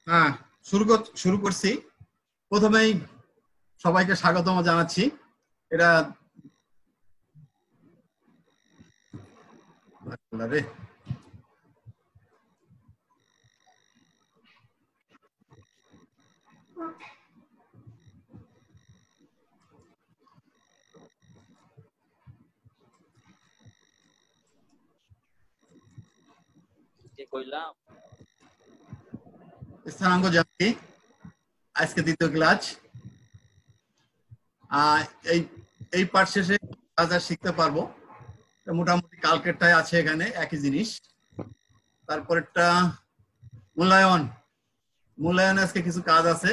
হ্যাঁ, শুরু করছি। প্রথমেই সবাইকে স্বাগতম জানাচ্ছি। এটা রে স্থানাঙ্ক জ্যামিতি আজকে দ্বিতীয় ক্লাস। এই এই পাঠ শেষে যা যা শিখতে পারবো মোটামুটি কালকেরটাই আছে, এখানে একই জিনিস। তারপরেরটা মূল্যায়ন। মূল্যায়নে আজকে কিছু কাজ আছে।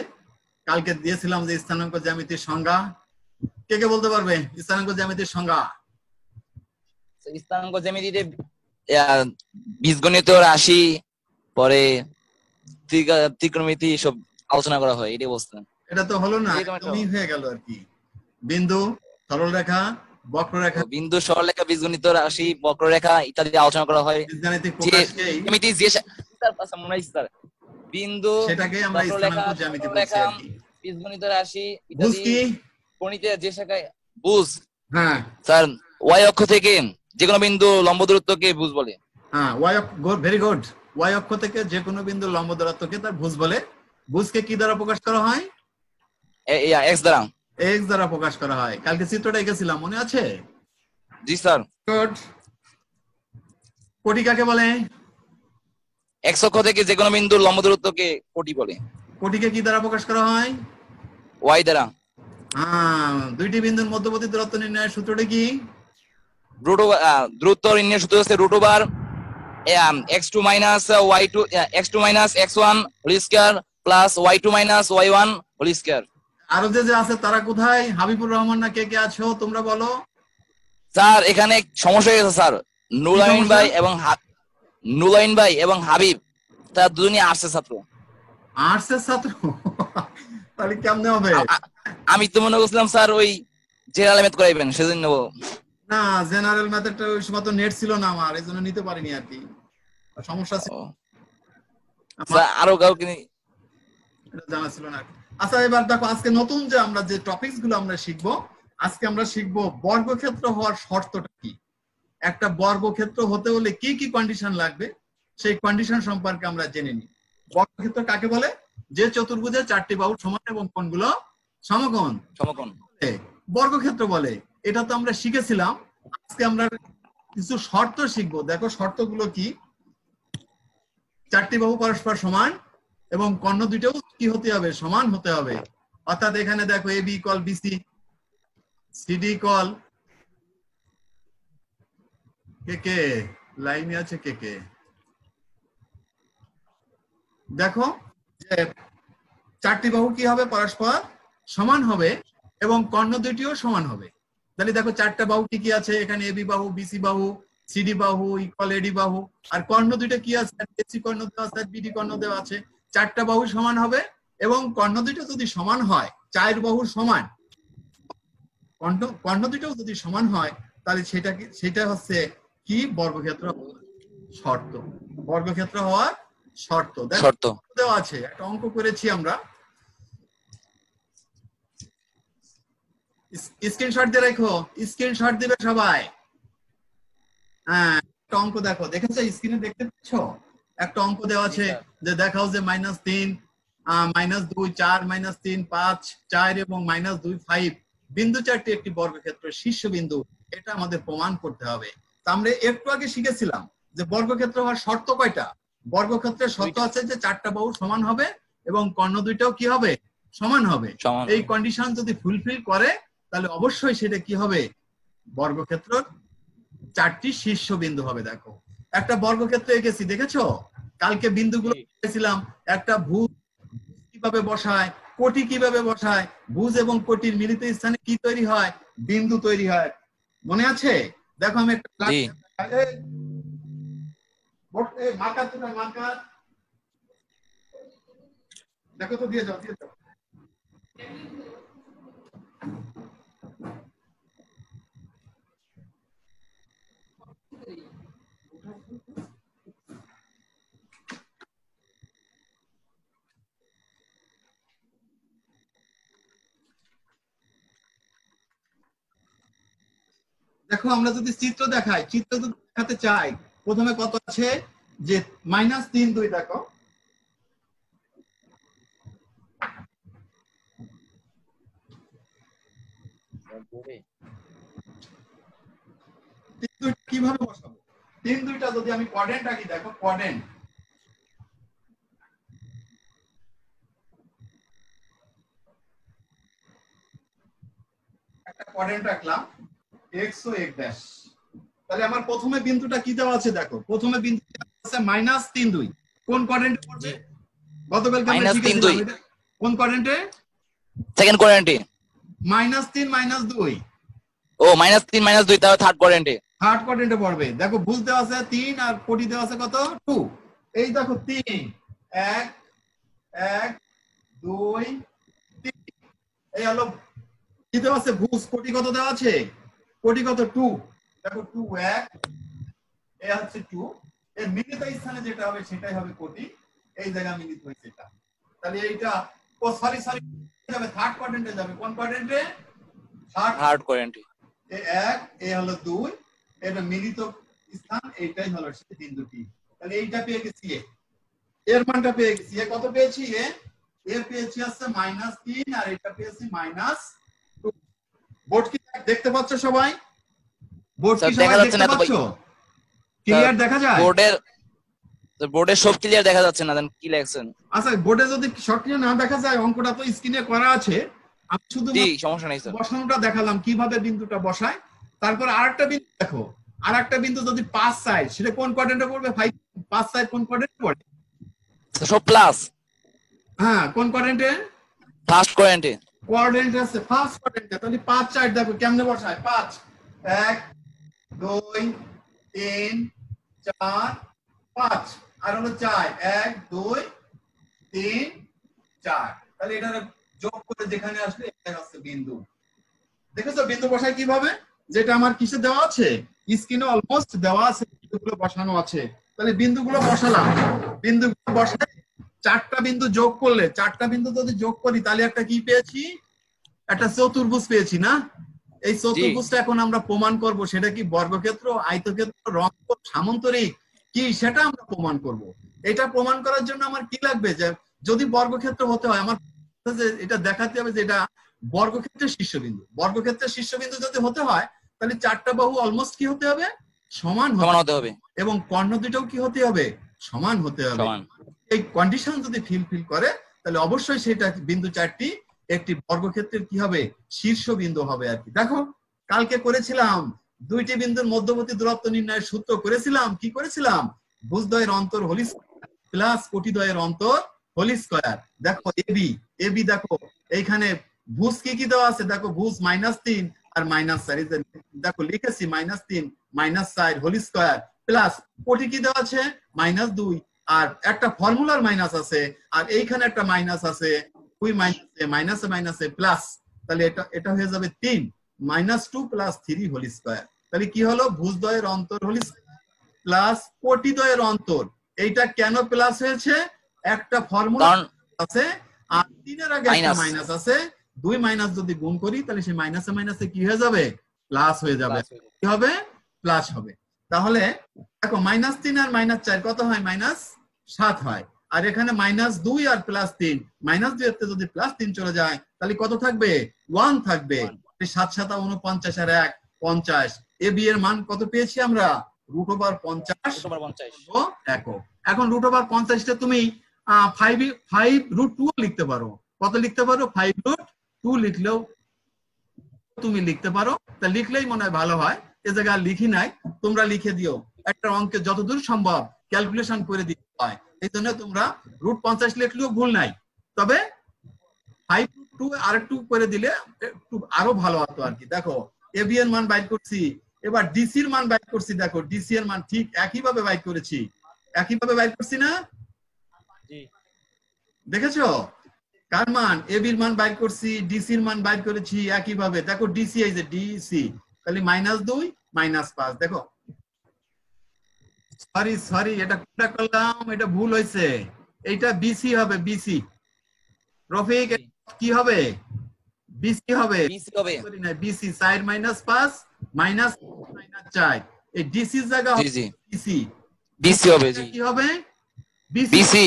কালকে দিয়েছিলাম যে স্থানাঙ্ক জ্যামিতির সংজ্ঞা। কে কে বলতে পারবে স্থানাঙ্ক জ্যামিতির সংজ্ঞা? স্থানাঙ্ক জ্যামিতিতে বীজগণিত, রাশি, পরে ত্রিকোণমিতি সব আলোচনা করা হয়, এটাই বলছিলাম। এটা তো হলো না, একদমই হয়ে গেল আর কি। বিন্দু, সরলরেখা, বক্ররেখা, বিন্দু, সরলরেখা, বীজগণিত, রাশি, বক্ররেখা ইত্যাদি আলোচনা করা হয়। বীজগাণিতিক যে প্রকাশকেই জ্যামিতি বিন্দু, সেটাকে আমরা বক্ররেখা, স্থানাঙ্ক জ্যামিতি বলছি সরলরেখা, আর কি। বীজগণিত, রাশি বুঝ ইত্যাদি কি? গণিতে যে শাখায় বুঝ, হ্যাঁ স্যার ওয়াই অক্ষ থেকে যে কোনো বিন্দু লম্ব দূরত্বকে বুঝ বলে। হ্যাঁ, ভেরি গুড। ওয়াই অক্ষ থেকে যে কোনো বিন্দু লম্ব দূরত্বকে তার ভুজ বলে। ভুজকে কি দ্বারা প্রকাশ করা হয়? এক্স দ্বারা। এক্স দ্বারা প্রকাশ করা হয়। কালকে চিত্রটা এঁকেছিলাম, মনে আছে? জি স্যার। গুড। কোটি কাকে বলে? এক্স অক্ষ থেকে যে কোনো বিন্দু লম্ব দূরত্বকে কোটি বলে। কোটিকে কি দ্বারা প্রকাশ করা হয়? ওয়াই দ্বারা। দুইটি বিন্দুর মধ্যবর্তী দূরত্ব নির্ণয়ের সূত্রটি কি? দূরত্ব নির্ণয়ের সূত্র হচ্ছে √over x2 minus y2 x2 minus x1 whole square plus y2 minus y1 whole square. আরো যে আছে তারা কোথায়? হাবিবুর রহমান না কে কে আছো তোমরা বলো। স্যার এখানে সমস্যা হয়ে গেছে স্যার। নুলাইন ভাই এবং হাবিব তারা দুজনই আর্টসের ছাত্র। আর্টসের ছাত্র? তাহলে কেমনে হবে? আমি তো মনে করছিলাম স্যার ওই জেনারেল ম্যাথ করাইবেন, সেজন্য। না, জেনারেল ম্যাথটা ওই সময় তো নেট ছিল না আমার, এই জন্য নিতে পারিনি আর কি, সমস্যা ছিল। আরো কাউকে জানা ছিল না। আচ্ছা, এবার দেখো আজকে নতুন যে আমরা যে টপিকস গুলো আমরা শিখবো, আজকে আমরা শিখবো বর্গক্ষেত্র হওয়ার শর্তটা কি। একটা বর্গক্ষেত্র হতে হলে কি কি কন্ডিশন লাগবে সেই কন্ডিশন সম্পর্কে আমরা জেনে নিই। বর্গক্ষেত্র কাকে বলে? যে চতুর্ভুজের চারটি বাহু সমান এবং কোণগুলো সমকোণ বর্গক্ষেত্র বলে। এটা তো আমরা শিখেছিলাম। আজকে আমরা কিছু শর্ত শিখবো। দেখো শর্তগুলো কি। চারটি বাহু পরস্পর সমান এবং কর্ণ দুইটাও কি হতে হবে? সমান হতে হবে। অর্থাৎ এখানে দেখো A B equal BC, CD equal কে কে, লাইনে আছে কে কে, দেখো যে চারটি বাহু কি হবে? পরস্পর সমান হবে এবং কর্ণ দুইটিও সমান হবে। তাহলে দেখো চারটা বাহু কি কি আছে এখানে? এবি বাহু, বিসি বাহু, সিডি বাহু ইকুয়াল এডি বাহু। আর কর্ণ দুইটা কি আছে? এসি কর্ণ দেওয়া আছে, বিডি কর্ণ দেওয়া আছে। চারটা বাহু সমান হবে এবং কর্ণ দুইটা যদি সমান হয়, চার বাহুর সমান, কর্ণ দুইটাও যদি সমান হয়, তাহলে সেটা হচ্ছে কি? বর্গক্ষেত্র শর্ত। বর্গক্ষেত্র হওয়ার শর্ত দেওয়া আছে, একটা অঙ্ক করেছি আমরা। স্ক্রিনশট দিয়ে রাখো, স্ক্রিনশট দিবে সবাই। হ্যাঁ, একটা অঙ্ক দেখো, দেখেছো স্ক্রিনে দেখতে পাচ্ছ? একটা অঙ্ক দেওয়া আছে যে দেখাও যে -3, -2, 4, -3, 5, 4 এবং -2, 5 বিন্দু চারটি একটি বর্গক্ষেত্রের শীর্ষবিন্দু। এটা আমাদের প্রমাণ করতে হবে। তা আমরা একটু আগে শিখেছিলাম যে বর্গক্ষেত্র হওয়ার শর্ত কয়টা। বর্গক্ষেত্রের শর্ত আছে যে চারটা বাহু সমান হবে এবং কর্ণ দুইটাও কি হবে? সমান হবে। এই কন্ডিশন যদি ফুলফিল করে তাহলে অবশ্যই সেটা কি হবে? বর্গক্ষেত্র চারটি শীর্ষবিন্দু হবে। দেখো একটা বর্গক্ষেত্র এঁকেছি, দেখেছো? কালকে বিন্দুগুলো দেখেছিলাম। একটা ভুজ কিভাবে বসায়, কোটি কিভাবে বসায়, ভুজ এবং কোটির মিলিত স্থানে কি তৈরি হয়? বিন্দু তৈরি হয়। মনে আছে? দেখো আমি একটা মার্কার দেখো তো, দিয়ে যাও দিয়ে যাও। দেখো আমরা যদি চিত্র দেখাই, চিত্র যদি দেখাতে চাই, প্রথমে কত আছে যে -3 2 দেখো, কিভাবে বসাবো? 3 2টা যদি আমি কোয়াড্রেন্ট আঁকি, দেখো কোয়াড্রেন্ট, একটা কোয়াড্রেন্ট রাখলাম x ও x ড্যাশ। তাহলে আমার প্রথমে বিন্দুটা কি দেওয়া আছে দেখো, প্রথমে বিন্দু আছে -3 2, কোন কোয়াড্রেন্টে পড়বে? গতকালকে আমরা শিখেছিলাম এটা কোন কোয়াড্রেন্টে? সেকেন্ড কোয়াড্রেন্টে। -3 -2, ও -3 -2 তাহলে থার্ড কোয়াড্রেন্টে। থার্ড কোয়াড্রেন্টে পড়বে। দেখো ভুল দেওয়া আছে 3 আর কোটি দেওয়া আছে কত 2। এই দেখো 3 1 1 2 3, এই হলো কি দেওয়া আছে ভুজ। কোটি কত দেওয়া আছে? কোটি কত 2। দেখো 2 1, এ হচ্ছে 2, এর মিলিত স্থানে যেটা হবে সেটাই হবে কোটি। এই জায়গা মিলিত হয়েছে এটা। তাহলে এইটা ও সরি যাবে থার্ড কোয়াড্রেন্টে যাবে। কোন কোয়াড্রেন্টে? থার্ড কোয়াড্রেন্টে। এ 1, এ হলো 2, এটা মিলিত স্থান, এইটাই হলো সেই বিন্দুটি। তাহলে এইটা পেয়ে গেছি এ, এর মানটা পেয়ে গেছি। এ কত পেয়েছি? এ পেয়েছি আছে -3 আর এটা পেয়েছি -2। বোর্ড কি দেখতে পাচ্ছ সবাই? বোর্ড কি সবাই দেখতে পাচ্ছ? ক্লিয়ার দেখা যায়? বোর্ডে সব ক্লিয়ার দেখা যাচ্ছে না, দেন কি লেখছেন? আচ্ছা বোর্ডে যদি সব ক্লিয়ার না দেখা যায়, অঙ্কটা তো স্ক্রিনে করা আছে, আমি শুধু সমস্যা নাই স্যার, বসানোটা দেখালাম কিভাবে বিন্দুটা বসায়। তারপর আরেকটা বিন্দু দেখো, আরেকটা বিন্দু যদি 5 সাইড, সেটা কোন কোয়াড্রেন্টে পড়বে? 5 সাইড কোন কোয়াড্রেন্টে পড়ে? সব প্লাস। হ্যাঁ কোন কোয়াড্রেন্টে? ফার্স্ট কোয়াড্রেন্টে। কোয়াড্রেন্ট আছে ফার্স্ট কোয়াড্রেন্টে। তাহলে 5 সাইড দেখো কেমনে বসায়। 5 1 2 3 4 5, আর হলো 4 1 2 3 4। তাহলে এটা যোগ করে যেখানে আসলে এটা হচ্ছে বিন্দু। দেখেছো বিন্দু বসায় কিভাবে? যেটা আমার কিসে দেওয়া আছে, স্ক্রিনে অলমোস্ট দেওয়া আছে, বিন্দুগুলো বসানো আছে। তাহলে বিন্দুগুলো বসালাম, বিন্দুগুলো বসায় 4টা বিন্দু যোগ করলে, 4টা বিন্দু যদি যোগ করি তাহলে একটা কি পেয়েছি? একটা চতুর্ভুজ পেয়েছি না? এই চতুর্ভুজটা এখন আমরা প্রমাণ করব। সেটা কি বর্গক্ষেত্র, আয়তক্ষেত্র, রম্ব, সামান্তরিক কি, সেটা আমরা প্রমাণ করব। এটা প্রমাণ করার জন্য আমার কি লাগবে? যে যদি বর্গক্ষেত্র হতে হয়, আমার এটা দেখাতে হবে যে এটা বর্গক্ষেত্রের শীর্ষবিন্দু। বর্গক্ষেত্রের শীর্ষবিন্দু যদি হতে হয় তাহলে 4টা বাহু অলমোস্ট কি হতে হবে? সমান হতে হবে, এবং কর্ণ দুটোও কি হতে হবে? সমান হতে হবে। এই কন্ডিশন যদি ফিল করে তাহলে অবশ্যই সেটা বিন্দু 4টি একটি বর্গক্ষেত্রের কি হবে? শীর্ষবিন্দু হবে আর কি। দেখো কালকে করেছিলাম দুইটি বিন্দুর মধ্যবর্তী দূরত্ব নির্ণয়ের সূত্র করেছিলাম। কি করেছিলাম? ভুজদ্বয়ের অন্তর হোল স্কয়ার প্লাস কোটিদ্বয়ের অন্তর হোল স্কয়ার। দেখো এবি দেখো এইখানে ভুজ কি দেওয়া আছে দেখো, ভুজ -3 আর -4, দেখো লিখেছি -3 -4 হোল স্কয়ার প্লাস কোটি কি দেওয়া আছে -2, আর একটা ফর্মুলার মাইনাস আছে, আর এইখানে একটা মাইনাস আছে, ওই মাইনাসে মাইনাসে প্লাস। তাহলে এটা হয়ে যাবে 3 -2 + 3 হোল স্কয়ার। তাহলে কি হলো? ভুজদ্বয়ের অন্তর হোল স্কয়ার প্লাস কোটিদ্বয়ের অন্তর। এইটা কেন প্লাস হয়েছে? একটা ফর্মুলা আছে আর 3 এর আগে একটা মাইনাস আছে। 2 মাইনাস যদি গুণ করি তাহলে সেই মাইনাসে মাইনাসে কি হয়ে যাবে? প্লাস হয়ে যাবে। কি হবে? প্লাস হবে। তাহলে দেখো -3 আর -4 কত হয়? -7 হয়। আর এখানে -2 আর +3, -2 এর যদি +3 চলে যায় তাহলে কত থাকবে? 1 থাকবে। 7 7 49 আর 1 50। এ বি এর মান কত পেয়েছি আমরা? √50 একক। এখন √50 টা তুমি 5√2 লিখতে পারো। কত লিখতে পারো? 5√2 লিখলেও তুমি লিখতে পারো। তা লিখলেই মনে হয় ভালো হয়। এ জায়গায় লিখি নাই, তোমরা লিখে দিও। একটা অঙ্কে যতদূর সম্ভব ক্যালকুলেশন করে দিতে হয়, এই জন্য তোমরা √50 লিখলেও ভুল নাই। তবে 5√2 আরেকটু করে দিলে একটু আরো ভালো হতো আর কি। দেখো এবি এর মান বাইর করছি, এবার ডিসি এর মান বাইর করছি। দেখো ডিসি এর মান ঠিক একইভাবে বাইর করেছি, একইভাবে বাইর করছি না? দেখেছো কার মান? এবির মান বাইর করছি, ডিসি এর মান বাইর করেছি একইভাবে। দেখো ডিসি এই যে ডিসি, তাহলে -2 -5। দেখো সরি এটা কোনটা করলাম? এটা ভুল হয়েছে। এইটা বিসি হবে, বিসি। রফিক কি হবে? বিসি হবে, বিসি 4 -5 4 এই ডিসির জায়গা জি হবে জি বিসি বিসি হবে জি কি হবে বিসি বিসি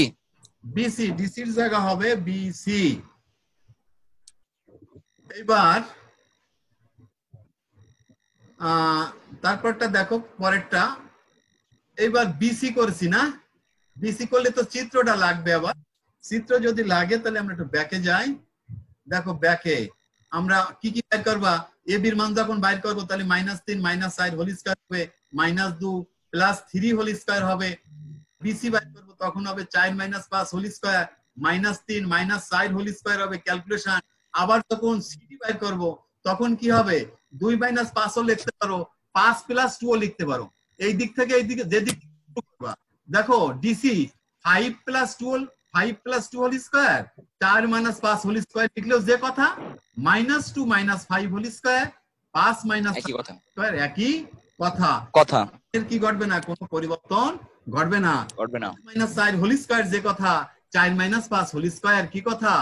বিসি ডিসির জায়গা হবে বিসি এবার তারপরটা দেখো পরেরটা এইবার বিসি করছি না বিসি করলে তো চিত্রটা লাগবে আবার চিত্র যদি লাগে তাহলে আমরা একটু ব্যাকে যাই দেখো ব্যাকে আমরা কি কি বের করবা এ বির মান যখন বাইর করবো তাহলে -3 -4 হোল স্কয়ার হবে -2 +3 হোল স্কয়ার হবে বিসি বাইর করবো তখন হবে 4 - 5 হোল স্কয়ার -3 -4 হোল স্কয়ার হবে ক্যালকুলেশন আবার যখন সিডি বাইর করবো তখন কি হবে 2 - 5 ও লিখতে পারো 5 + 2 ও লিখতে পারো এই দিক থেকে এই দিকে যেদিক করবা দেখো DC 5 + 2 5 + 2 whole square 4 - 5 whole square লিখলেও যে কথা -2 - 5 হোল স্কয়ার 5 - একই কথা স্কয়ার একই কথা কথা এর কি ঘটবে না কোনো পরিবর্তন ঘটবে না করবে না -4 হোল স্কয়ার যে কথা 4 - 5 হোল স্কয়ার কি কথা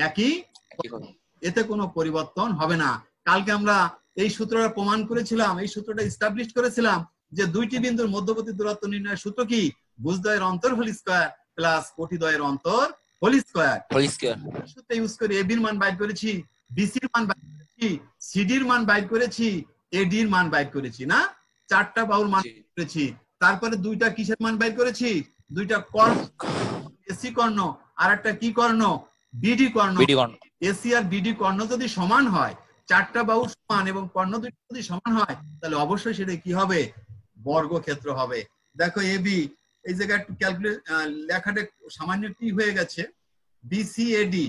একই একই কথা এতে কোনো পরিবর্তন হবে না কালকে আমরা এই সূত্রটা প্রমাণ করেছিলাম এই সূত্রটা এস্টাবলিশ করেছিলাম যে দুইটি বিন্দুর মধ্যবর্তী দূরত্ব নির্ণয়ের সূত্র কি ভুজদ্বয়ের অন্তর হোল স্কয়ার প্লাস কোটিদ্বয়ের অন্তর হোল স্কয়ার হোল স্কয়ার সূত্র ইউজ করে এবি এর মান বাইর করেছি বিসি এর মান বাইর করেছি সিডি এর মান বাইর করেছি এডি এর মান বাইর করেছি না চারটা বাহুর মান বাইর করেছি তারপরে দুইটা কিসের মান বাইর করেছি দুইটা কর্ণ এসি কর্ণ আর একটা কি কর্ণ বিডি কর্ণ বিডি কর্ণ এসি আর বিডি কর্ণ যদি সমান হয় চারটা বাহু সমান এবং কর্ণ দুইটা যদি সমান হয় তাহলে অবশ্যই সেটা কি হবে বর্গক্ষেত্র হবে দেখো এবি এই জায়গায় একটু ক্যালকুলেট লেখাটা সামান্য কি হয়ে গেছে বিসিএডি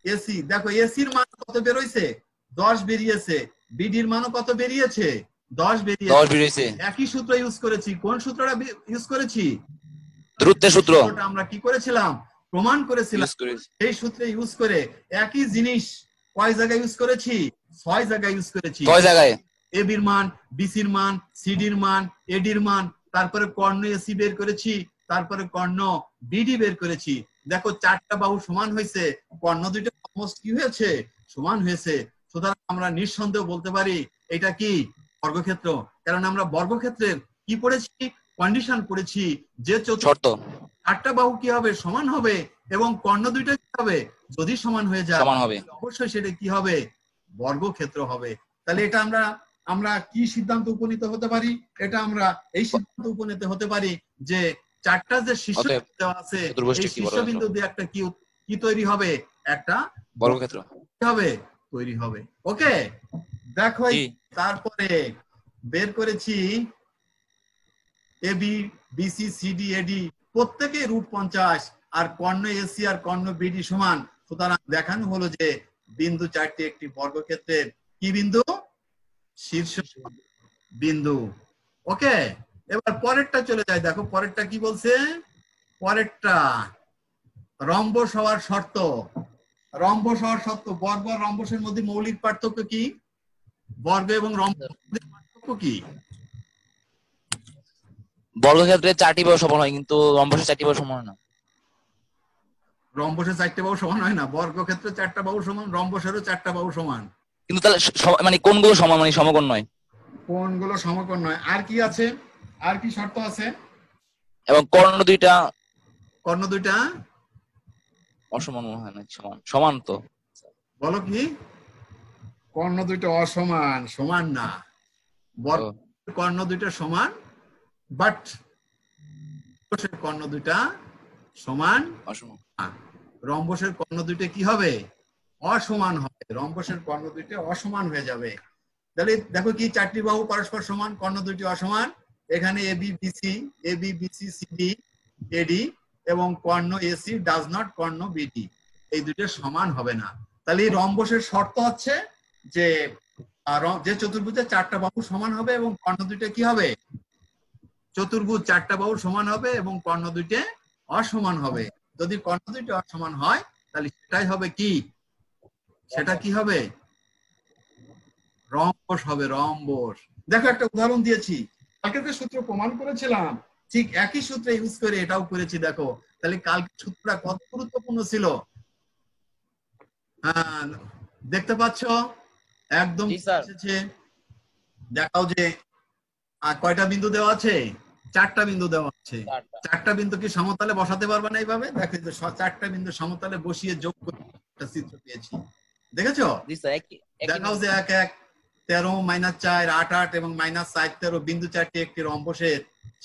এসি দেখো এসির মান কত বের হইছে 10 বেরিয়েছে বিডির মানও কত বেরিয়েছে 10 বেরিয়েছে একই সূত্র ইউজ করেছি কোন সূত্রটা ইউজ করেছি দূরত্বের সূত্র আমরা কি করেছিলাম প্রমাণ করেছিলাম এই সূত্রে ইউজ করে একই জিনিস কয় জায়গায় ইউজ করেছি 6 জায়গায় ইউজ করেছি 6 জায়গায় এবির মান বিসির মান সিডির মান এডির মান তারপরে কর্ণ এসি বের করেছি তারপরে কর্ণ বিডি বের করেছি দেখো চারটা বাহু সমান হয়েছে কর্ণ দুইটা অলমোস্ট কি হয়েছে সমান হয়েছে সুতরাং আমরা নিঃসন্দেহ বলতে পারি এটা কি বর্গক্ষেত্র কারণ আমরা বর্গক্ষেত্রের কি পড়েছি কন্ডিশন পড়েছি যে শর্ত চারটা বাহু কি হবে সমান হবে এবং কর্ণ দুইটা কি হবে যদি সমান হয়ে যায় সমান হবে অবশ্যই সেটা কি হবে বর্গক্ষেত্র হবে তাহলে এটা আমরা কি সিদ্ধান্ত উপনীত হতে পারি এটা আমরা এই সিদ্ধান্ত উপনীত হতে পারি যে চারটা যে শীর্ষবিন্দু দেওয়া আছে এই শীর্ষবিন্দু দিয়ে একটা কি তৈরি হবে একটা বর্গক্ষেত্র হবে তৈরি হবে ওকে দেখো তারপরে বের করেছি এবি বিসি সিডি এডি প্রত্যেকে √50 আর কর্ণ এসি আর কর্ণ বিডি সমান সুতরাং দেখানো হলো যে বিন্দু চারটি একটি বর্গক্ষেত্রের কি বিন্দু শীর্ষ বিন্দু ওকে এবার পরেরটা চলে যায় দেখো পরেরটা কি বলছে পরেরটা রম্বস হওয়ার শর্ত রম্বস হওয়ার শর্ত বর্গ আর রম্বসের মধ্যে মৌলিক পার্থক্য কি বর্গ এবং রম্বসের মধ্যে পার্থক্য কি বর্গক্ষেত্রে 4টি বাহু সমান হয় কিন্তু রম্বসের 4টি বাহু সমান হয় না রম্বসের 4টি বাহু সমান হয় না বর্গক্ষেত্রে 4টা বাহু সমান রম্বসেরও 4টা বাহু সমান কিন্তু তাহলে মানে কোনগুলো সমান মানে সমকোণ নয় কোনগুলো সমকোণ নয় আর কি আছে আর কি শর্ত আছে এবং কর্ণ দুইটা অসমান মনে হয় না সমান সমান তো বলো কি কর্ণ দুইটা অসমান সমান না কর্ণ দুইটা সমান বাট কর্ণ দুইটা সমান রম্বসের কর্ণ দুইটা কি হবে অসমান হবে রম্বসের কর্ণ দুইটা অসমান হয়ে যাবে তাহলে দেখো কি চারটি বাহু পরস্পর সমান কর্ণ দুইটি অসমান এখানে এবি বিসি সিডি এডি এবং কর্ণ এসি ডাজ নট কর্ণ বিডি এই দুটো সমান হবে না তাহলে এই রম্বসের শর্ত হচ্ছে যে চতুর্ভুজের 4টা বাহু সমান হবে এবং কর্ণ দুইটা কি হবে চতুর্ভুজ 4টা বাহু সমান হবে এবং কর্ণ দুইটা অসমান হবে যদি কর্ণ দুইটা অসমান হয় তাহলে সেটাই হবে কি সেটা কি হবে রম্বস হবে রম্বস দেখো একটা উদাহরণ দিয়েছি কালকে যে সূত্র প্রমাণ করেছিলাম ঠিক একই সূত্র ইউজ করে এটাও করেছি দেখো তাহলে কালকে সূত্রটা কত গুরুত্বপূর্ণ ছিল দেখতে পাচ্ছ একদম এসেছে দেখাও যে আর কয়টা বিন্দু দেওয়া আছে? 4টা বিন্দু দেওয়া আছে। 4টা বিন্দু কি সমতলে বসাতে পারবে না এইভাবে? দেখো যে 4টা বিন্দু সমতলে বসিয়ে যোগ করে একটা চিত্র পেয়েছি। দেখেছো? জি স্যার একই দেখাও যে 1 1 13 -4 8 8 এবং -4 13 বিন্দু 4টি একটি রম্বসের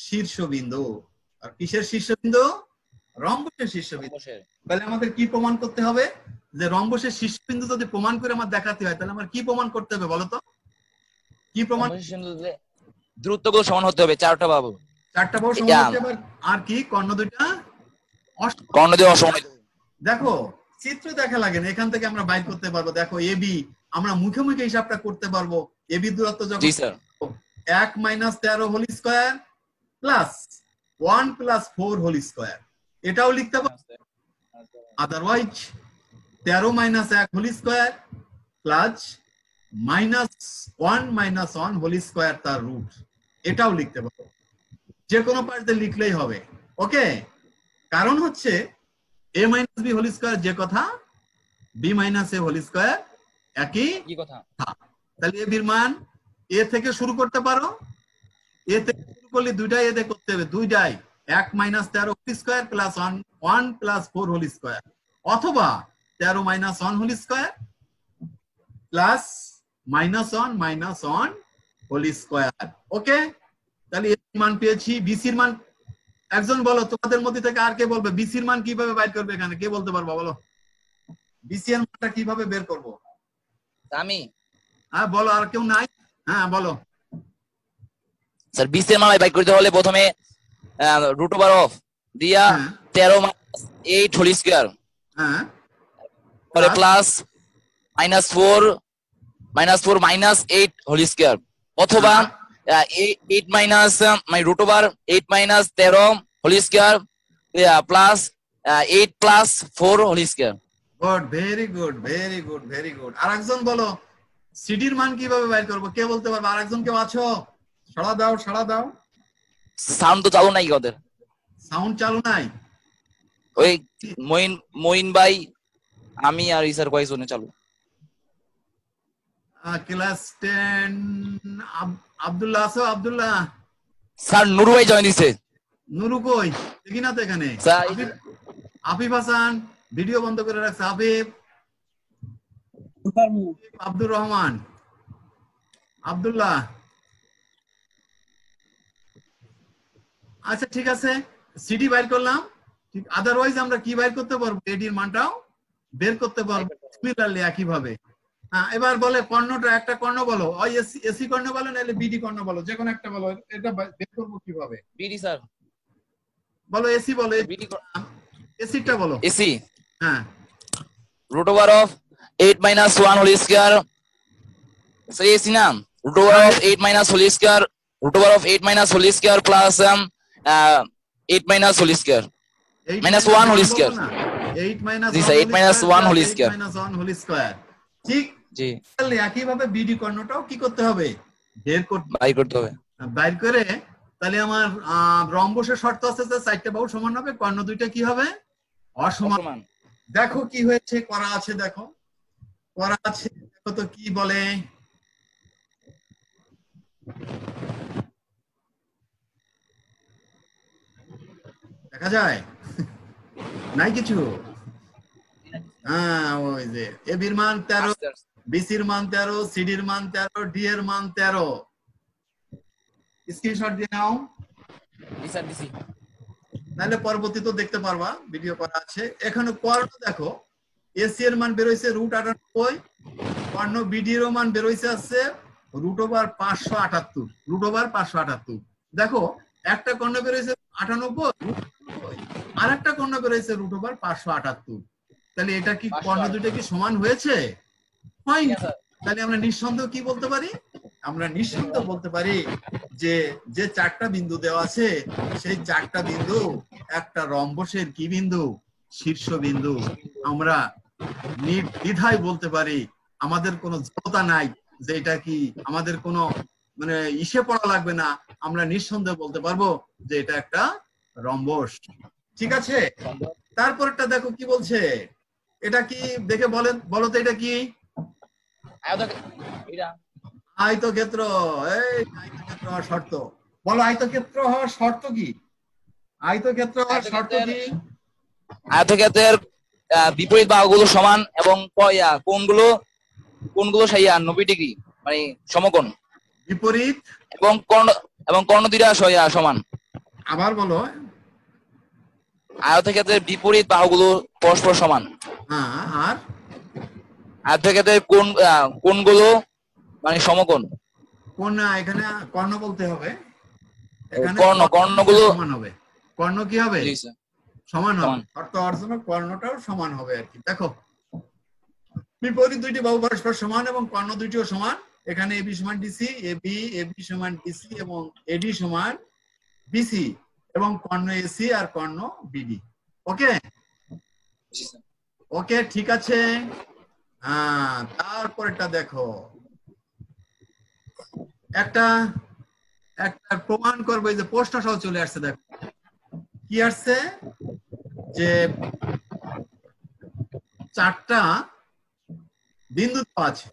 শীর্ষবিন্দু। আর কিসের শীর্ষবিন্দু? রম্বসের শীর্ষবিন্দু। তাহলে আমাদের কি প্রমাণ করতে হবে? যে রম্বসের শীর্ষবিন্দু যদি প্রমাণ করে আমার দেখাতে হয় তাহলে আমার কি প্রমাণ করতে হবে বলো তো? কি প্রমাণ? দূরত্বগুলো সমান হতে হবে 4টা বাহু। 4টা বাহু সমান হতে হবে। আর কি কর্ণ দুইটা কর্ণ দুটো সমান। দেখো চিত্র দেখা লাগে না, এখান থেকে আমরা বাইর করতে পারবো। দেখো এবি আমরা মুখে মুখে হিসাবটা করতে পারবো। এবি দূরত্ব যখন 1 - 13 whole square plus 1 + 4 whole square, এটাও লিখতে পারবো। Otherwise 13 - 1 whole square plus -1 - 1 whole square তার রুট, এটাও লিখতে পারবো। যে কোনো পাশ দিয়ে লিখলেই হবে। ওকে, কারণ হচ্ছে a - b হোল স্কয়ার যে কথা, b - a হোল স্কয়ার একই কথা। তাহলে a এর মান a থেকে শুরু করতে পারো। a থেকে শুরু করলে দুইটাই a দিয়ে করতে হবে, দুইটাই 1 - 13 whole square plus 1 + 4 whole square, অথবা 13 - 1 whole square plus -1 - 1 whole square. Okay, তাহলে এর মান পেয়েছি। বিসির মান একজন বলো, তোমাদের মধ্যে থেকে আর কে বলবে বিসির মান কিভাবে বাইর করবে? এখানে কে বলতে পারবা বলো, বিসি এর মানটা কিভাবে বের করব? আমি। হ্যাঁ বলো, আর কেউ নাই? হ্যাঁ বলো। স্যার বিসি এর মান বাইর করতে হলে প্রথমে √অফ দিয়া 13 - 8 হোল স্কয়ার, হ্যাঁ, পরে প্লাস -4 -8 হোল স্কয়ার, অথবা 8 minus √8 - 13 whole square plus 8 + 4 whole square. Good, very good, very good, very good. আরেকজন বলো সিডির মান কিভাবে বাইর করব? কে বলতে পারবে? আরেকজন কেউ আছো? সাড়া দাও, সাড়া দাও। সাউন্ড তো চালু নাই ওদের। সাউন্ড চালু নাই? ওই মইন ভাই, আমি আর ইসার কয়েকজনে চালু। ক্লাস 10 আব্দুল্লাহ আছো? আব্দুল্লাহ স্যার নুরু ভাই জয়েন দিছে। নুরু কই? দেখি না তো এখানে। আফিফ হাসান ভিডিও বন্ধ করে রাখছে। আফিফ, আব্দুর রহমান, আব্দুল্লাহ। আচ্ছা ঠিক আছে, সিডি বাইর করলাম। ঠিক, আদারওয়াইজ আমরা কি বাইর করতে পারবো? এডির মানটাও বের করতে পারবো সিমিলারলি একই ভাবে। হ্যাঁ, এবার বলে কর্ণটা, একটা কর্ণ বলো, ওই এসি কর্ণ বলো নাহলে বিডি কর্ণ বলো, যে কোনো একটা বলো। এটা বের করবো কিভাবে? BD sir. বলো এসি, বলো এসিটা বলো। এসি হ্যাঁ, √অফ 8 - 1 হোল স্কয়ার। স্যার এসি না, √অফ 8 - হোল স্কয়ার, √অফ 8 - whole square plus 8 - whole square -1 whole square. 8 - জি sir, 8 - 1 whole square. 8 - 1 whole square. ঠিক, জি। তাহলে একই ভাবে বিডি কর্ণটাও কি করতে হবে? বের করতে হবে। বাইর করে তাহলে আমার রম্বসের শর্ত আছে যে 4টা বাহু সমান হবে, কর্ণ দুইটা কি হবে? অসমান। দেখো কি হয়েছে, করা আছে, দেখো করা আছে, দেখো তো কি বলে। দেখা যায় নাই কিছু? হ্যাঁ, ওই যে এবির মান 13, বিসির মান 13, সিডির মান 13, ডি এর মান 13। স্ক্রিনশট দিয়ে নাও, নাহলে পরবর্তী তো দেখতে পারবা, ভিডিও করা আছে। এখানে কর্ণ দেখো, এসি এর মান বের হইছে √98, কর্ণ বিডি এর মান বের হইছে আছে √578, √578। দেখো একটা কর্ণ বের হইছে 98, আর একটা কর্ণ বের হইছে √578। তাহলে এটা কি কর্ণ দুটো কি সমান হয়েছে? হয়নি। তাহলে আমরা নিঃসন্দেহ কি বলতে পারি? আমরা নিঃসন্দেহ বলতে পারি যে যে 4টা বিন্দু দেওয়া আছে সেই 4টা বিন্দু একটা রম্বসের কি বিন্দু? শীর্ষবিন্দু। আমরা নির্দ্বিধায় বলতে পারি, আমাদের কোনো জড়তা নাই যে এটা কি, আমাদের কোনো মানে ইসে পড়া লাগবে না, আমরা নিঃসন্দেহে বলতে পারবো যে এটা একটা রম্বস। ঠিক আছে, তারপরটা দেখো কি বলছে। এটা কি দেখে বলেন, বলো তো এটা কি? আয়তক্ষেত্র, এই আয়তক্ষেত্র হওয়ার শর্ত বলো, আয়তক্ষেত্র হওয়ার শর্ত কি? আয়তক্ষেত্র হওয়ার শর্ত কি? আয়তক্ষেত্রের বিপরীত বাহুগুলো সমান এবং কোণগুলো 90 ডিগ্রি, মানে সমকোণ, বিপরীত এবং কর্ণ দুইটা সমান। আবার বলো। আয়তক্ষেত্রের বিপরীত বাহুগুলো পরস্পর সমান। হ্যাঁ, আর আয়তক্ষেত্রের কোণগুলো মানে সমকোণ। কোন এখানে কর্ণ বলতে হবে, এখানে কর্ণগুলো সমান হবে। কর্ণ কি হবে? সমান হবে, অর্থ কর্ণটাও সমান হবে আর কি। দেখো, বিপরীত দুইটি বাহু পরস্পর সমান এবং কর্ণ দুইটিও সমান। এখানে এবি সমান ডিসি, এবি সমান ডিসি এবং এডি সমান বিসি, এবং কর্ণ এসি আর কর্ণ বিডি। ওকে ওকে, ঠিক আছে। তারপরটা দেখো, একটা প্রমাণ করবো, এই যে প্রশ্ন সহ চলে আসছে। দেখো কি আসছে, যে 4টা বিন্দু আছে।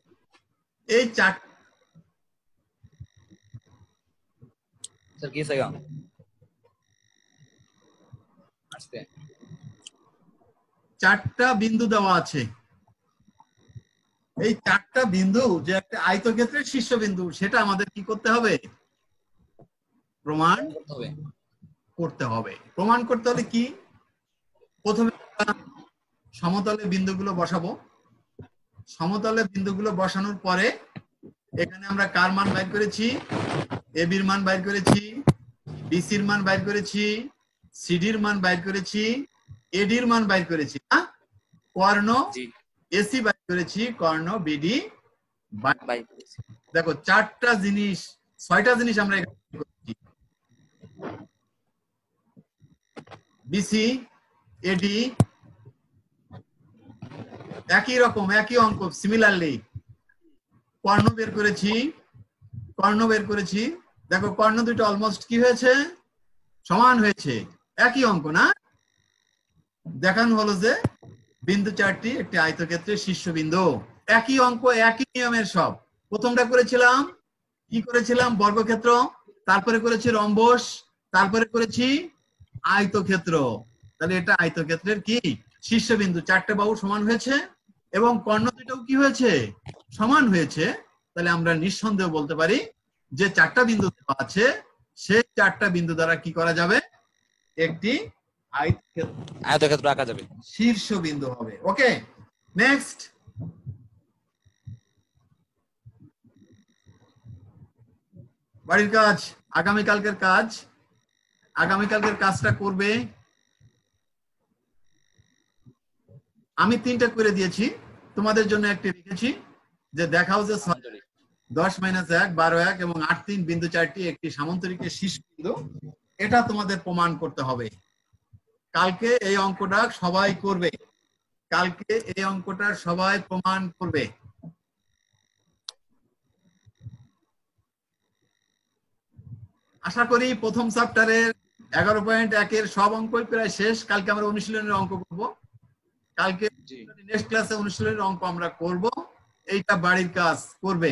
এই 4টা বিন্দু দেওয়া আছে। এই 4টা বিন্দু যে একটা আয়তক্ষেত্রের শীর্ষবিন্দু, সেটা আমাদের কি করতে হবে? প্রমাণ করতে হবে। প্রমাণ করতে হলে কি, প্রথমে সমতলে বিন্দুগুলো বসাবো। সমতলে বিন্দুগুলো বসানোর পরে এখানে আমরা কার মান বাইর করেছি? এবির মান বাইর করেছি, বিসির মান বাইর করেছি, সিডির মান বাইর করেছি, এডির মান বাইর করেছি। কর্ণ এসি বাইর করেছি, কর্ণ বিডি বাইর করেছি। দেখো 6টা জিনিস আমরা এখানে করেছি। বিসি এডি একই রকম, একই অঙ্ক, সিমিলারলি কর্ণ বের করেছি। দেখো কর্ণ দুটো অলমোস্ট কি হয়েছে? সমান হয়েছে, একই অঙ্ক না? দেখানো হলো যে বিন্দু 4টি একটি আয়তক্ষেত্রের শীর্ষবিন্দু। একই অঙ্ক, একই নিয়মের সব। প্রথমটা করেছিলাম কি করেছিলাম? বর্গক্ষেত্র, তারপরে করেছি রম্বস, তারপরে করেছি আয়তক্ষেত্র। তাহলে এটা আয়তক্ষেত্রের কি শীর্ষবিন্দু। 4টে বাহু সমান হয়েছে এবং কর্ণ দুটোও কি হয়েছে? সমান হয়েছে। তাহলে আমরা নিঃসন্দেহ বলতে পারি যে 4টা বিন্দু আছে, সেই 4টা বিন্দু দ্বারা কি করা যাবে? একটি আয়তক্ষেত্র আঁকা যাবে, শীর্ষবিন্দু হবে। ওকে, নেক্সট। বাড়ির কাজ, আগামীকালকের কাজটা করবে। আমি 3টা করে দিয়েছি, তোমাদের জন্য একটি লিখেছি যে দেখাও যে 10 - 1 12 1 এবং 8 3 বিন্দু 4টি একটি সামান্তরিকের শীর্ষবিন্দু। এটা তোমাদের প্রমাণ করতে হবে। কালকে এই অঙ্কটা সবাই করবে, কালকে এই অঙ্কটা সবাই প্রমাণ করবে। আশা করি প্রথম চ্যাপ্টারের 11.1 সব অঙ্কই প্রায় শেষ। কালকে আমরা অনুশীলনের অঙ্ক করব। কালকে নেক্সট ক্লাসে অনুশীলনের অঙ্ক আমরা করব। এইটা বাড়ির কাজ করবে।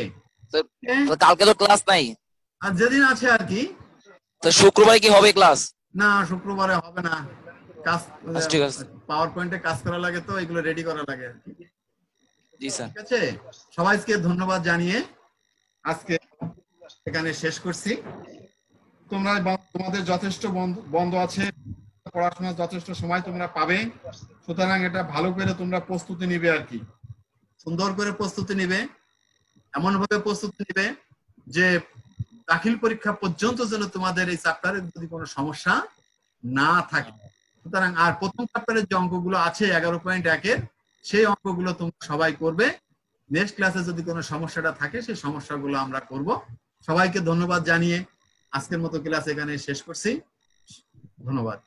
কালকে তো ক্লাস নাই, আর যেদিন আছে আর কি। তো শুক্রবারে কি হবে ক্লাস? না, শুক্রবারে হবে না। কাজ, ঠিক আছে, পাওয়ার পয়েন্টে কাজ করা লাগে, তো এগুলো রেডি করা লাগে আর কি। জি স্যার। ঠিক আছে, সবাইকে ধন্যবাদ জানিয়ে আজকে এখানে শেষ করছি। তোমাদের যথেষ্ট বন্ধ আছে, পড়াশোনার যথেষ্ট সময় তোমরা পাবে। সুতরাং এটা ভালো করে তোমরা প্রস্তুতি নিবে আর কি, সুন্দর করে প্রস্তুতি নিবে। এমন ভাবে প্রস্তুতি নিবে যে দাখিল পরীক্ষা পর্যন্ত যেন তোমাদের এই চ্যাপ্টারে যদি কোনো সমস্যা না থাকে। সুতরাং আর প্রথম চ্যাপ্টারের যে অঙ্কগুলো আছে 11.1 সেই অঙ্কগুলো তোমরা সবাই করবে। নেক্সট ক্লাসে যদি কোনো সমস্যাটা থাকে সেই সমস্যাগুলো আমরা করব। সবাইকে ধন্যবাদ জানিয়ে আজকের মতো ক্লাস এখানে শেষ করছি। ধন্যবাদ।